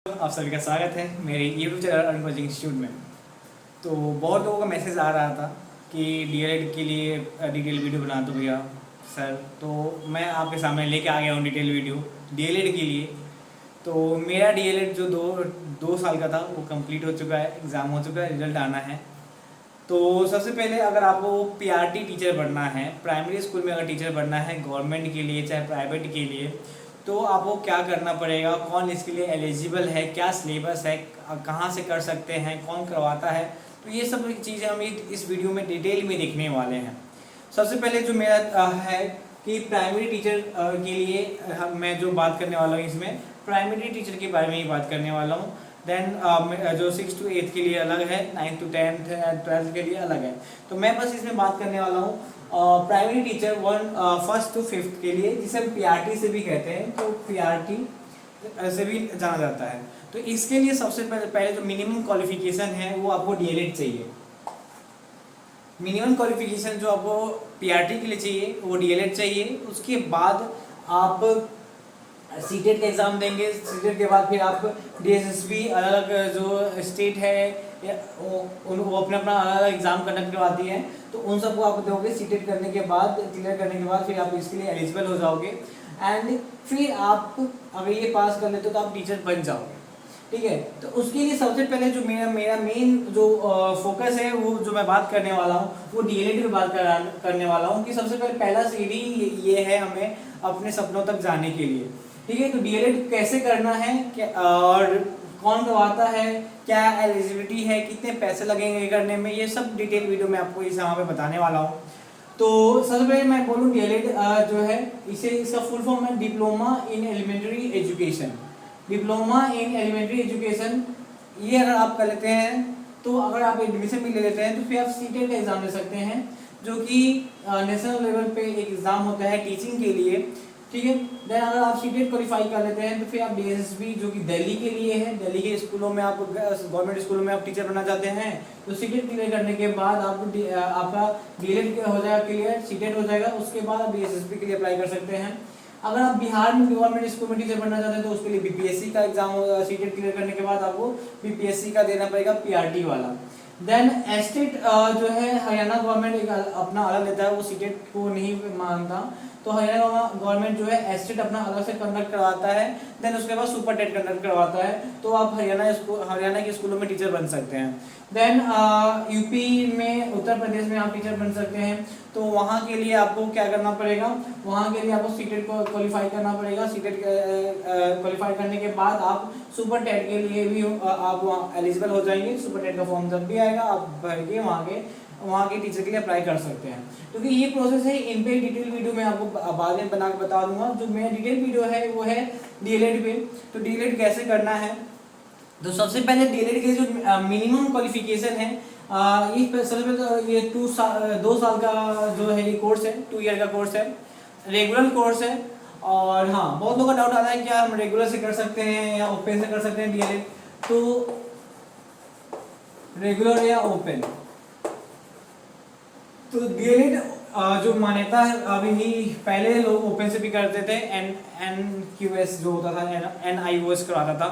आप सभी का स्वागत है मेरे YouTube channel earn coaching institute में। तो बहुत लोगों का मैसेज आ रहा था कि डीएलएड के लिए डिटेल वीडियो बना दो भैया सर। तो मैं आपके सामने लेके आ गया हूँ डिटेल वीडियो डीएलएड के लिए। तो मेरा डीएलएड जो दो साल का था वो कंप्लीट हो चुका है, एग्ज़ाम हो चुका है, रिजल्ट आना है। तो सबसे पहले अगर आपको पीआरटी टीचर बनना है, प्राइमरी स्कूल में अगर टीचर बनना है गवर्नमेंट के लिए चाहे प्राइवेट के लिए, तो आपको क्या करना पड़ेगा, कौन इसके लिए एलिजिबल है, क्या सिलेबस है, कहाँ से कर सकते हैं, कौन करवाता है, तो ये सब चीज़ें हम इस वीडियो में डिटेल में देखने वाले हैं। सबसे पहले जो मेरा है कि प्राइमरी टीचर के लिए मैं जो बात करने वाला हूँ, इसमें प्राइमरी टीचर के बारे में ही बात करने वाला हूँ। देन जो 6 to 8 के लिए अलग है, 9 to 10 12 के लिए अलग है। तो मैं बस इसमें बात करने वाला हूँ primary teacher 1st to 5th के लिए, जिसे हम पीआरटी से भी कहते हैं। तो पीआरटी से भी जाना जाता है। तो इसके लिए सबसे पहले जो मिनिमम क्वालिफिकेशन है वो आपको डीएलएड चाहिए। मिनिमम क्वालिफिकेशन जो आपको पीआरटी के लिए चाहिए वो डीएलएड चाहिए। उसके बाद आप सीटेट का एग्ज़ाम देंगे। सीटेट के बाद फिर आप डीएसएसबी अलग जो स्टेट है वो अपना अलग एग्ज़ाम कंडक्ट करवाती है, तो उन सबको आप दोगे। सीटेट करने के बाद, क्लियर करने के बाद फिर आप इसके लिए एलिजिबल हो जाओगे एंड फिर आप अगर ये पास कर लेते हो तो आप टीचर बन जाओगे। ठीक है, तो उसके लिए सबसे पहले जो मेरा मेन जो फोकस है वो जो मैं बात करने वाला हूँ वो डीएलएड पे बात करने वाला हूँ कि सबसे पहला सीढ़ी ये है हमें अपने सपनों तक जाने के लिए। ठीक है, तो डीएलएड कैसे करना है और कौन करवाता है, क्या एलिजिबिलिटी है, कितने पैसे लगेंगे करने में, ये सब डिटेल वीडियो में आपको इस यहाँ पे बताने वाला हूँ। तो सबसे पहले मैं बोलूँ डीएलएड जो है इसका फुल फॉर्म है diploma in elementary education. Diploma in elementary education ये अगर आप कर लेते हैं तो अगर आप एडमिशन भी ले लेते हैं तो फिर आप सीटेट का एग्ज़ाम दे सकते हैं, जो कि नेशनल लेवल पे एक एग्ज़ाम होता है टीचिंग के लिए। ठीक है, देन अगर आप सीटेट क्वालिफाई कर लेते हैं तो फिर आप डीएसएसबी जो कि दिल्ली के लिए है, दिल्ली के स्कूलों में आप गवर्नमेंट स्कूलों में आप टीचर बनना चाहते हैं तो सीटेट क्लियर करने के बाद आपका डीएलएड हो जाएगा क्लियर, सीटेट हो जाएगा। उसके बाद आप डीएसएसबी के लिए अप्लाई कर सकते हैं। अगर आप बिहार में गवर्नमेंट स्कूल में टीचर बनना चाहते हैं तो उसके लिए बीपीएससी का एग्जाम होगा। सीटेट क्लियर करने के बाद आपको बीपीएससी का देना पड़ेगा, पीआरटी वाला। देन एस्टेट जो है हरियाणा गवर्नमेंट एक अपना अलग लेता है, वो सीटेट को नहीं मानता, तो हरियाणा गवर्नमेंट जो है एस्टेट अपना अलग से कंडक्ट करवाता है। देन उसके बाद सुपर टेट कंडक्ट करवाता है, तो आप हरियाणा के स्कूलों में टीचर बन सकते हैं। देन यूपी में, उत्तर प्रदेश में आप टीचर बन सकते हैं। तो वहाँ के लिए आपको क्या करना पड़ेगा, वहाँ के लिए आपको सीटेट को क्वालिफाई करना पड़ेगा। सीटेट क्वालिफाई करने के बाद आप सुपर टेट के लिए भी आप वहाँ एलिजिबल हो जाएंगे। सुपर टेट का फॉर्म जब भी आएगा आप भर के वहाँ के टीचर के लिए अप्लाई कर सकते हैं। क्योंकि ये प्रोसेस है, इन पे डिटेल वीडियो मैं आपको बाद में बना के बता दूंगा। जो मेरा डिटेल वीडियो है वो है डीएलएड पे। तो डीएलएड कैसे करना है, तो सबसे पहले डीएलएड के जो मिनिमम क्वालिफिकेशन है ये सबसे पहले तो ये 2 साल का जो है ये कोर्स है, 2 ईयर का कोर्स है, रेगुलर कोर्स है। और हाँ, बहुत लोगों का डाउट आता है क्या हम रेगुलर से कर सकते हैं या ओपन से कर सकते हैं डीएलएड। तो रेगुलर या ओपन, तो डीएलएड जो मान्यता है अभी ही, पहले लोग ओपन से भी करते थे, एनक्यूएस जो होता था, एनआईओएस करवाता था,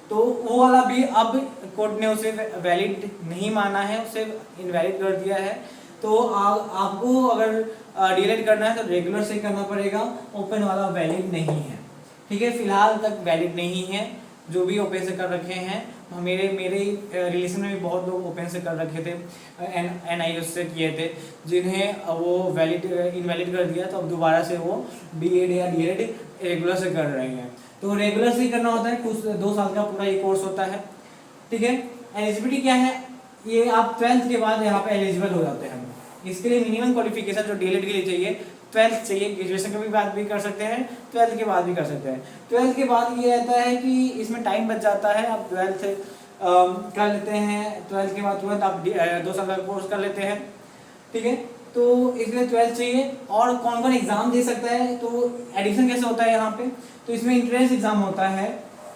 तो वो वाला भी अब कोर्ट ने उसे वैलिड नहीं माना है, उसे इनवैलिड कर दिया है। तो आपको अगर डीएलएड करना है तो रेगुलर से करना पड़ेगा, ओपन वाला वैलिड नहीं है। ठीक है, फिलहाल तक वैलिड नहीं है जो भी ओपन से कर रखे हैं। मेरे रिलेशन में भी बहुत लोग ओपन से कर रखे थे, एनआईओएस से किए थे, जिन्हें वो इनवैलिड कर दिया, तो अब दोबारा से वो बीएड या डीएलएड रेगुलर से कर रहे हैं। तो रेगुलर से ही करना होता है, कुछ 2 साल का पूरा ये कोर्स होता है। ठीक है, एलिजिबिलिटी क्या है, ये आप 12th के बाद यहाँ पे एलिजिबल हो जाते हैं। इसके लिए मिनिमम क्वालिफिकेशन जो डीएलएड के लिए चाहिए 12th चाहिए। ग्रेजुएशन के बाद भी कर सकते हैं, 12th के बाद भी कर सकते हैं। 12th के बाद ये रहता है कि इसमें टाइम बच जाता है, आप 12th कर लेते हैं, 12th के बाद तुरंत आप 2 साल का कोर्स कर लेते हैं। ठीक है, तो इसलिए 12th चाहिए। और कौन कौन एग्जाम दे सकता है, तो एडमिशन कैसे होता है यहाँ पे, तो इसमें इंट्रेंस एग्जाम होता है।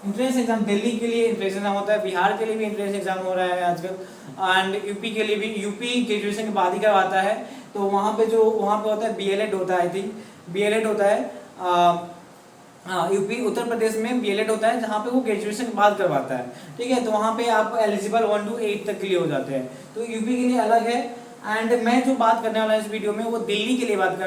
इंट्रेंस एग्जाम दिल्ली के लिए इंट्रेंस एग्जाम होता है, बिहार के लिए भी इंट्रेंस एग्जाम हो रहा है आजकल, एंड यूपी के लिए भी। यूपी ग्रेजुएशन के बाद ही करवाता है, तो वहाँ पे होता है बीएलएड होता है, आई थिंक बीएलएड होता है हाँ, यूपी उत्तर प्रदेश में बीएलएड होता है जहाँ पे वो ग्रेजुएशन के बाद करवाता है, ठीक है। तो वहाँ पे आप एलिजिबल 1 to 8 तक के लिए हो जाते हैं, तो यूपी के लिए अलग है। एंड मैं जो बात करने वाला हूँ इस वीडियो में वो दिल्ली के लिए बात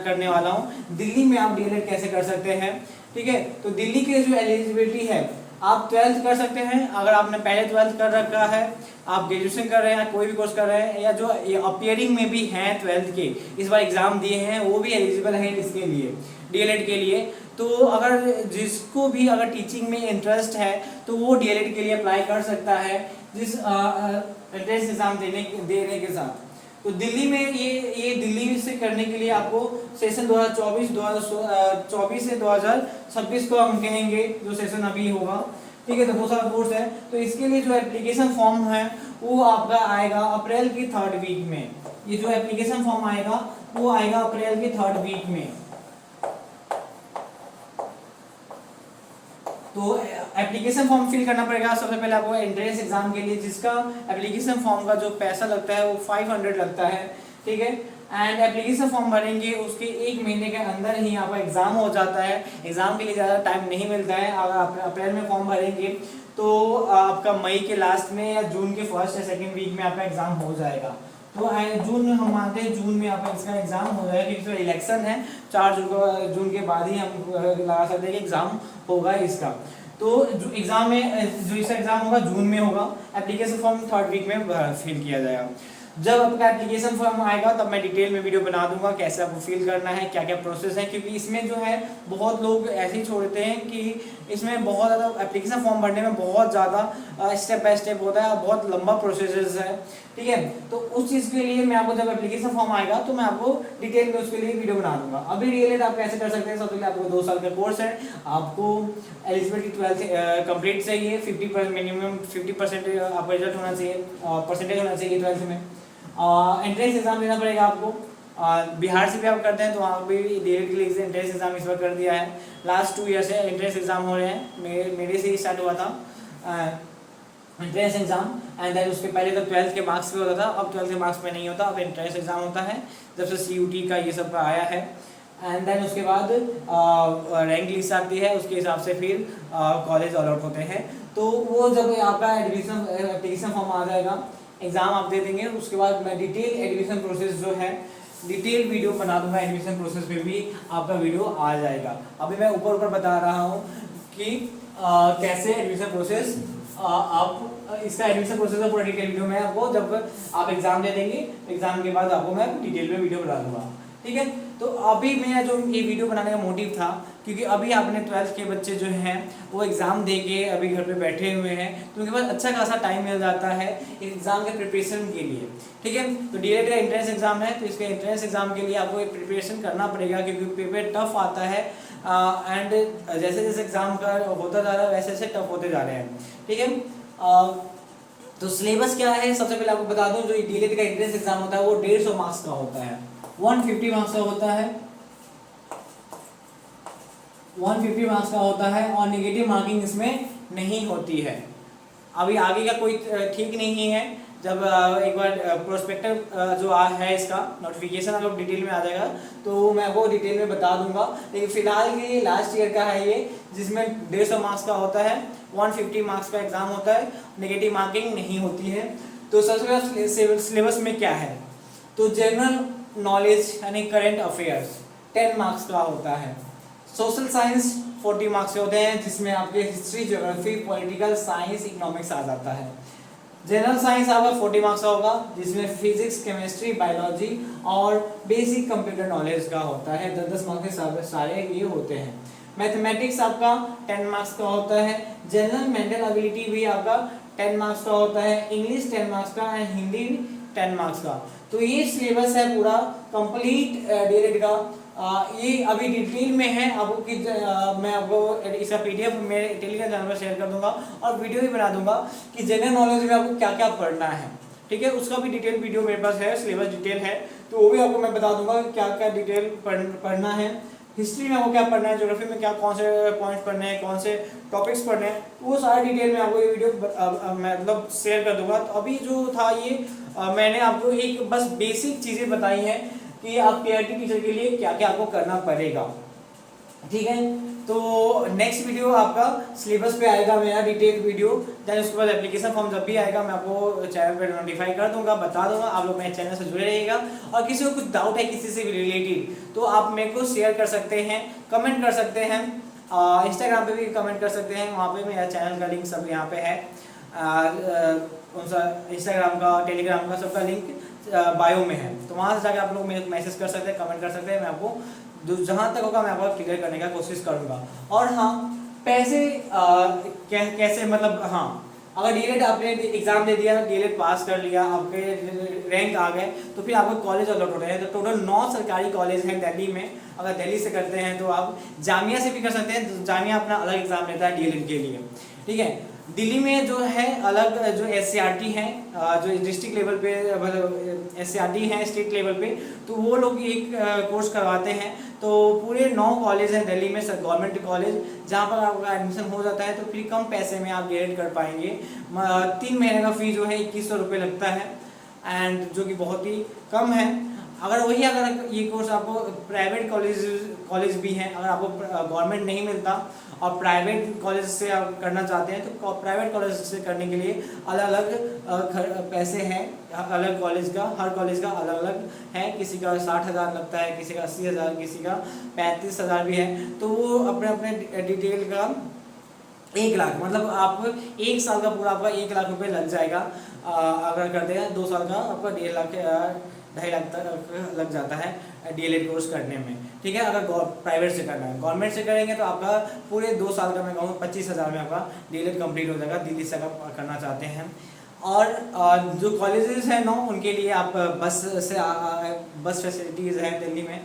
करने वाला हूँ। दिल्ली में आप डीएलएड कैसे कर सकते हैं, ठीक है। तो दिल्ली के जो एलिजिबिलिटी है, आप 12th कर सकते हैं अगर आपने पहले 12th कर रखा है, आप ग्रेजुएशन कर रहे हैं, कोई भी कोर्स कर रहे हैं, या जो अपियरिंग में भी हैं 12th के, इस बार एग्जाम दिए हैं, वो भी एलिजिबल है इसके लिए, डीएलएड के लिए। तो अगर जिसको भी अगर टीचिंग में इंटरेस्ट है तो वो डीएलएड के लिए अप्लाई कर सकता है, जिस एंट्रेंस एग्जाम देने के साथ। तो दिल्ली में ये दिल्ली से करने के लिए आपको सेशन 2024 से 2026 को हम कहेंगे जो सेशन अभी होगा, ठीक है। तो बहुत सारा कोर्स है, तो इसके लिए जो एप्लीकेशन फॉर्म है वो आपका आएगा अप्रैल की 3rd वीक में। ये जो एप्लीकेशन फॉर्म आएगा वो आएगा अप्रैल की 3rd वीक में। तो एप्लीकेशन फॉर्म फिल करना पड़ेगा सबसे पहले आपको एंट्रेंस एग्जाम के लिए, जिसका एप्लीकेशन फॉर्म का जो पैसा लगता है वो 500 लगता है, ठीक है। एंड एप्लीकेशन फॉर्म भरेंगे, उसके 1 महीने के अंदर ही आपका एग्जाम हो जाता है। एग्जाम के लिए ज़्यादा टाइम नहीं मिलता है। अगर आप अप्रैल में फॉर्म भरेंगे तो आपका मई के लास्ट में या जून के 1st या 2nd वीक में आपका एग्जाम हो जाएगा। तो जून हम आते हैं, जून में आपका इसका एग्जाम हो जाएगा, क्योंकि तो इलेक्शन है 4 जून के बाद ही हम लगा सकते हैं कि एग्जाम होगा इसका। तो जो एग्जाम में जो इसका एग्जाम होगा जून में होगा। एप्लीकेशन फॉर्म 3rd वीक में फिल किया जाएगा। जब आपका एप्लीकेशन फॉर्म आएगा तब मैं डिटेल में वीडियो बना दूंगा कैसे आपको फिल करना है, क्या क्या प्रोसेस है, क्योंकि इसमें जो है बहुत लोग ऐसे ही छोड़ते हैं कि इसमें बहुत ज़्यादा एप्लीकेशन फॉर्म भरने में बहुत ज़्यादा स्टेप बाय स्टेप होता है, बहुत लंबा प्रोसेस है, ठीक है। तो उस चीज़ के लिए मैं आपको जब एप्लीकेशन फॉर्म आएगा तो मैं आपको डिटेल में उसके लिए वीडियो बना दूंगा। अभी डीएलएड आप कैसे कर सकते हैं, सबसे पहले आपको 2 साल का कोर्स है, आपको एलिजिबिलिटी 12th कंप्लीट चाहिए, 50% मिनिमम 50% आपका रिजल्ट होना चाहिए, परसेंटेज होना चाहिए 12th में। एंट्रेंस एग्जाम देना पड़ेगा आपको। बिहार से भी आप करते हैं तो वहाँ भी डीएलएड के लिए एंट्रेंस एग्जाम इस बार कर दिया है। लास्ट 2 ईयर से एंट्रेंस एग्जाम हो रहे हैं, मेरे से ही स्टार्ट हुआ था एंट्रेंस एग्जाम। एंड देन उसके पहले तो 12th के मार्क्स पे होता था, अब 12th के मार्क्स में नहीं होता, अब एंट्रेंस एग्जाम होता है जब से सीयूटी का ये सब आया है। एंड देन उसके बाद रैंक लिस्ट आती है, उसके हिसाब से फिर कॉलेज अलॉट होते हैं। तो वो जब आपका एप्लीकेशन फॉर्म आ जाएगा, एग्जाम आप दे देंगे, उसके बाद मैं डिटेल एडमिशन प्रोसेस जो है डिटेल वीडियो बना दूंगा। एडमिशन प्रोसेस पे भी आपका वीडियो आ जाएगा। अभी मैं ऊपर बता रहा हूँ कि कैसे एडमिशन प्रोसेस आप इसका एडमिशन प्रोसेस का पूरा डिटेल वीडियो मैं आपको जब आप एग्जाम दे देंगे, एग्जाम के बाद आपको मैं डिटेल में वीडियो बना दूंगा, ठीक है। तो अभी मेरा जो ये वीडियो बनाने का मोटिव था, क्योंकि अभी आपने 12th के बच्चे जो हैं वो एग्ज़ाम दे के अभी घर पे बैठे हुए हैं, तो उनके पास अच्छा खासा टाइम मिल जाता है एग्ज़ाम के प्रिपरेशन के लिए, ठीक है। तो डीएलएड का एंट्रेंस एग्जाम है, तो इसके एंट्रेंस एग्जाम के लिए आपको प्रिपरेशन करना पड़ेगा, क्योंकि पेपर टफ आता है। एंड जैसे जैसे एग्जाम का होता जा रहा है वैसे वैसे टफ होते जा रहे हैं, ठीक है। तो सिलेबस क्या है, सबसे पहले आपको बता दूं, जो डीएलएड का एंट्रेंस एग्जाम होता है वो 150 मार्क्स का होता है, 150 मार्क्स का होता है, 150 मार्क्स का होता है, और नेगेटिव मार्किंग इसमें नहीं होती है। अभी आगे का कोई ठीक नहीं है, जब एक बार प्रोस्पेक्टर जो है इसका नोटिफिकेशन अगर डिटेल में आ जाएगा तो मैं आपको डिटेल में बता दूंगा। लेकिन फिलहाल ये लास्ट ईयर का है, ये जिसमें 150 मार्क्स का होता है, 150 मार्क्स का एग्जाम होता है, नेगेटिव मार्किंग नहीं होती है। तो सबसे पहले सिलेबस में क्या है, तो जनरल नॉलेज यानी करंट अफेयर्स 10 मार्क्स का होता है। सोशल साइंस 40 मार्क्स के होते हैं, जिसमें आपके history, geography, political science, economics आ जाता है। जनरल साइंस आपका 40 मार्क्स का होगा, जिसमें फिजिक्स, केमिस्ट्री, बायोलॉजी और बेसिक कंप्यूटर नॉलेज का होता है। 10-10 मार्क्स के सारे ये होते हैं। मैथमेटिक्स आपका 10 मार्क्स का होता है। जनरल मेंटल एबिलिटी भी आपका 10 मार्क्स का होता है। इंग्लिश 10 मार्क्स का एंड हिंदी 10 मार्क्स का। तो ये सिलेबस है पूरा कंप्लीट डीएलएड का। ये अभी डिटेल में है, आपको कि मैं आपको इसका पीडीएफ मेरे टेलीग्राम चैनल पर शेयर कर दूंगा और वीडियो भी बना दूंगा कि जनरल नॉलेज में आपको क्या क्या पढ़ना है, ठीक है। उसका भी डिटेल वीडियो मेरे पास है, सिलेबस डिटेल है, तो वो भी आपको मैं बता दूंगा कि क्या क्या डिटेल पढ़ना है। हिस्ट्री में आपको क्या पढ़ना है, ज्योग्राफी में क्या कौन से पॉइंट्स पढ़ने हैं, कौन से टॉपिक्स पढ़ने हैं, वो सारा डिटेल में आपको ये वीडियो मतलब शेयर कर दूंगा। तो अभी जो था ये मैंने आपको एक बस बेसिक चीज़ें बताई हैं कि आप पीआरटी टीचर के लिए क्या क्या आपको करना पड़ेगा, ठीक है। तो नेक्स्ट वीडियो आपका सिलेबस पे आएगा मेरा डिटेल वीडियो। देन उसके बाद एप्लीकेशन फॉर्म जब भी आएगा मैं आपको चैनल पे नोटिफाई कर दूंगा, बता दूंगा। आप लोग मेरे चैनल से जुड़े रहिएगा और किसी को कुछ डाउट है किसी से भी रिलेटेड तो आप मेरे को शेयर कर सकते हैं, कमेंट कर सकते हैं, इंस्टाग्राम पे भी कमेंट कर सकते हैं, वहाँ पे मेरा चैनल का लिंक सब यहाँ पे है, इंस्टाग्राम का, टेलीग्राम का, सबका लिंक बायो में है। तो वहाँ से जाकर आप लोग मेरे मैसेज कर सकते हैं, कमेंट कर सकते हैं। मैं आपको जहाँ तक होगा मैं आपको क्लियर करने का कोशिश करूँगा। और हाँ, पैसे कैसे मतलब, हाँ, अगर डीएलएड आपने एग्जाम दे दिया, डीएलएड पास कर लिया, आपके रैंक आ गए, तो फिर आपको कॉलेज अलॉट होते हैं। तो टोटल 9 सरकारी कॉलेज हैं दिल्ली में। अगर दिल्ली से करते हैं तो आप जामिया से भी कर सकते हैं। जामिया अपना अलग एग्जाम लेता है डीएलएड के लिए, ठीक है। दिल्ली में जो है अलग जो एससीईआरटी है, जो डिस्ट्रिक्ट लेवल पे मतलब एससीईआरटी है स्टेट लेवल पे, तो वो लोग एक कोर्स करवाते हैं। तो पूरे 9 कॉलेज हैं दिल्ली में, गवर्नमेंट कॉलेज, जहाँ पर आपका एडमिशन हो जाता है। तो फिर कम पैसे में आप डीएलएड कर पाएंगे। 3 महीने का फीस जो है 2100 रुपये लगता है, एंड जो कि बहुत ही कम है। अगर ये कोर्स आपको प्राइवेट कॉलेज भी हैं, अगर आपको गवर्नमेंट नहीं मिलता और प्राइवेट कॉलेज से आप करना चाहते हैं तो प्राइवेट कॉलेज से करने के लिए अलग अलग पैसे हैं, अलग कॉलेज का, हर कॉलेज का अलग अलग है। किसी का 60,000 लगता है, किसी का 80,000, किसी का 35,000 भी है। तो वो अपने अपने डिटेल का 1 लाख, मतलब आप 1 साल का पूरा आपका 1 लाख रुपए लग जाएगा। अगर करते हैं 2 साल का आपका 1.5 लाख 2.5 लाख तक लग जाता है डीएलएड कोर्स करने में, ठीक है। अगर प्राइवेट से करना है, गवर्नमेंट से करेंगे तो आपका पूरे 2 साल का मैं कहूँ 25,000 में आपका डीएलएड कंप्लीट हो जाएगा, दिल्ली से अगर करना चाहते हैं। और जो कॉलेजेस हैं 9 उनके लिए आप बस फैसिलिटीज़ हैं दिल्ली में।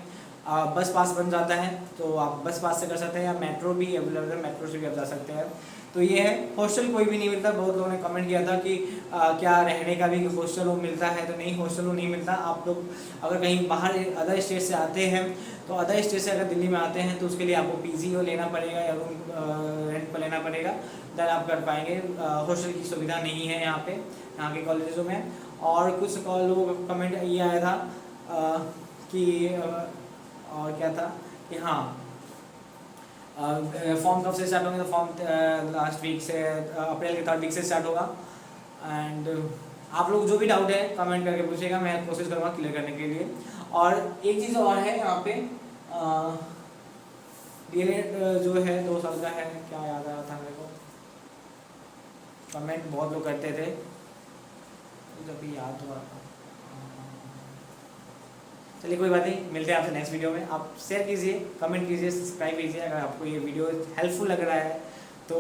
बस पास बन जाता है तो आप बस पास से कर सकते हैं, या मेट्रो भी अवेलेबल है, मेट्रो से भी आप जा सकते हैं। तो ये है, हॉस्टल कोई भी नहीं मिलता। बहुत लोगों ने कमेंट किया था कि क्या रहने का भी हॉस्टल मिलता है, तो नहीं, हॉस्टल नहीं मिलता। आप लोग अगर कहीं बाहर अदर स्टेट से आते हैं तो अदर स्टेट से अगर दिल्ली में आते हैं तो उसके लिए आपको पीजी लेना पड़ेगा या रूम रेंट पर लेना पड़ेगा, देन आप कर पाएंगे। हॉस्टल की सुविधा नहीं है यहाँ पे, यहाँ के कॉलेजों में। और कुछ लोगों का कमेंट ये आया था कि और क्या था कि हाँ, फॉर्म कब से स्टार्ट होंगे, तो फॉर्म लास्ट वीक से, अप्रैल के 3rd वीक से स्टार्ट होगा। एंड आप लोग जो भी डाउट है कमेंट करके पूछिएगा, मैं कोशिश करूँगा क्लियर करने के लिए। और एक चीज़ और है यहाँ पे, डीएलएड जो है 2 साल का है, क्या याद आया था मेरे को, कमेंट बहुत लोग करते थे, जब भी याद हुआ। चलिए कोई बात नहीं, मिलते हैं आपसे नेक्स्ट वीडियो में। आप शेयर कीजिए, कमेंट कीजिए, सब्सक्राइब कीजिए। अगर आपको ये वीडियो हेल्पफुल लग रहा है तो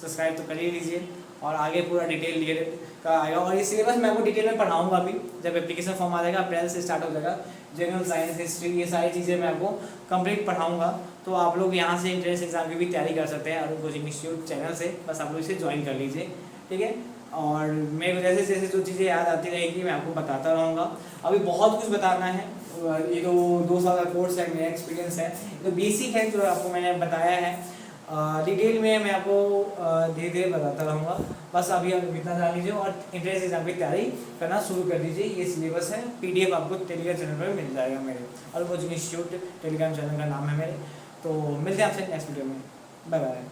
सब्सक्राइब तो कर ही लीजिए। और आगे पूरा डिटेल डीएलएड का आएगा, और ये सिलेबस मैं आपको डिटेल में पढ़ाऊंगा अभी, जब एप्लीकेशन फॉर्म आ जाएगा, अप्रैल से स्टार्ट हो जाएगा। जनरल साइंस, हिस्ट्री, ये सारी चीज़ें मैं आपको कंप्लीट पढ़ाऊँगा। तो आप लोग यहाँ से एंट्रेंस एग्जाम की भी तैयारी कर सकते हैं अरुण कोचिंग इंस्टीट्यूट चैनल से, बस आप लोग इसे ज्वाइन कर लीजिए, ठीक है। और मेरे को जैसे जैसे जो चीज़ें याद आती रहेगी मैं आपको बताता रहूँगा। अभी बहुत कुछ बताना है, ये तो 2 साल का कोर्स है, मेरा एक्सपीरियंस है, तो बेसिक है जो आपको मैंने बताया है। डिटेल में मैं आपको धीरे धीरे बताता रहूँगा। बस अभी आप इतना जान लीजिए और एंट्रेंस एग्जाम की तैयारी करना शुरू कर दीजिए। ये सिलेबस है, पीडीएफ आपको टेलीग्राम चैनल पर मिल जाएगा मेरे, और कोचिंग इंस्टीट्यूट टेलीग्राम चैनल का नाम है मेरे। तो मिलते हैं आपसे नेक्स्ट वीडियो में, बाय बाय।